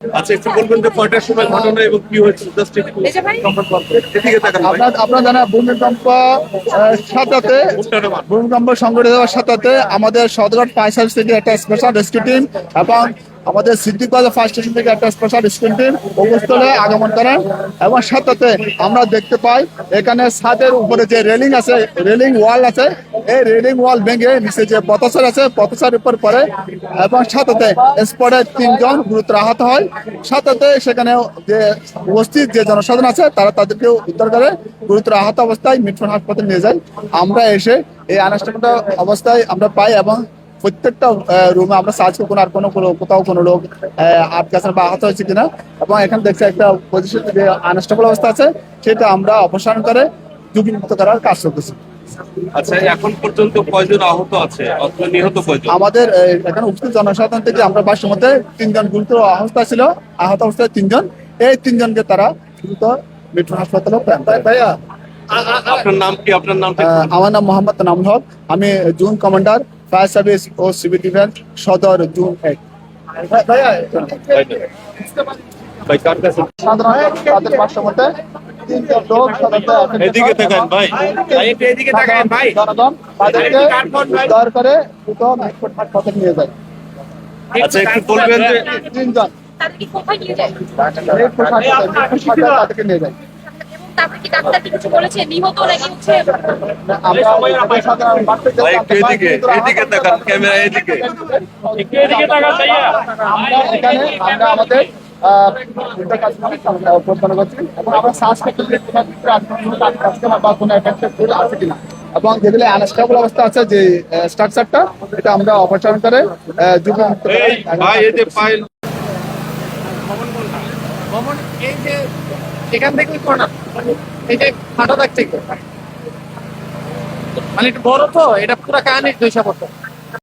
আচ্ছা, একটু বলবেন যে কয়টার সময় ঘটনা এবং কি হয়েছে জাস্ট একটু এদিকে তাকান ভাই। আপনারা জানেন ভূমিকম্প সাথে ভূমিকম্প সংঘটিত হওয়ার সাথে আমাদের সদরঘাট ফায়ার সার্ভিস থেকে একটা স্পেশাল রেস্কিউ টিম এবং আমাদের সিদ্দিকবাজার ফায়ার স্টেশন থেকে একটা স্পেশাল রেস্কিউ টিম উপস্থলে আগমন করেন এবং সাথে আমরা দেখতে পাই এখানে ছাদের উপরে যে রেলিং আছে, রেলিং ওয়াল আছে, এই রেলিং ওয়াল ভেঙে নিচে যে পথচার আছে পথচার উপর পড়ে এবং সাথে স্পটে 3 জন গুরুতর আহত হয়। সাথে সেখানে যে উপস্থিত যে জনসাধারণ আছে তারা তাদেরকে উদ্ধার করে গুরুতর আহত অবস্থায় মিটফোন হাসপাতালে নিয়ে যায়। আমরা এসে এই আনুষ্ঠানিক অবস্থায় আমরা পাই এবং প্রত্যেকটা রুমে আমরা সার্চ করি আর কোথাও কোনো লোক আটকে আছে বা আহত হয়েছে কিনা, এবং এখানে দেখছি একটা পজিশন যে আনস্টেবল অবস্থা আছে সেটা আমরা অপসারণ করে ঝুঁকিমুক্ত করার কাজ করতেছি। আচ্ছা, এখন পর্যন্ত কয়জন আহত আছে অথবা নিহত কয়জন? আমাদের এখানে উপস্থিত জনসাধারণ থেকে আমরা বাসের মধ্যে 3 জন গুরুতর অবস্থা ছিল, আহত অবস্থায় 3 জন, এই 3 জনকে তারা দ্রুত মিটফোন হাসপাতালে ভাইয়া আপনার নাম কি? আপনার নামটা আমার নাম মোহাম্মদ নামুল হক, আমি জোন কমান্ডার ফায়ার সার্ভিস ও সিভিল ডিফেন্স সদর জোন 1। ভাই কার কাছে? সাধারণত তাদের বাসের মধ্যে 3 জন লোক এদিকে তাকান ভাই, ভাই একটু এদিকে তাকান ভাই। জনগণ তাদেরকে উদ্ধার করে দ্রুত মিটফোন হাসপাতালে নিয়ে যায়। আচ্ছা, একটু বলবেন যে 3 জন তাদেরকে কোথায় নিয়ে যায়? মিটফোন হাসপাতালে তাদেরকে নিয়ে যায়। তারপরে কি ডাক্তার কিছু বলেছে নিহত নাকি হচ্ছে? আমরা সাধারণ ভাই একটু এদিকে তাকান, ক্যামেরা এদিকে। আমরা এখানে আমরা আমাদের পরিচালনা করছি এবং আমরা সার্চ করতে বা কোনো এফেক্টেড ফুল আছে কিনা, এবং যেগুলো আনস্টেবল অবস্থা আছে যে স্ট্রাকচারটা এটা আমরা অপসারণ করে ঝুঁকিমুক্ত করে ভাই এই যে ফাইল ভ্রমণ এই যে এখান থেকে কর্নার এই যে ফাটা দাগ থেকে মানে একটু বড় তো এটা পুরো কাহিনী 200 বছর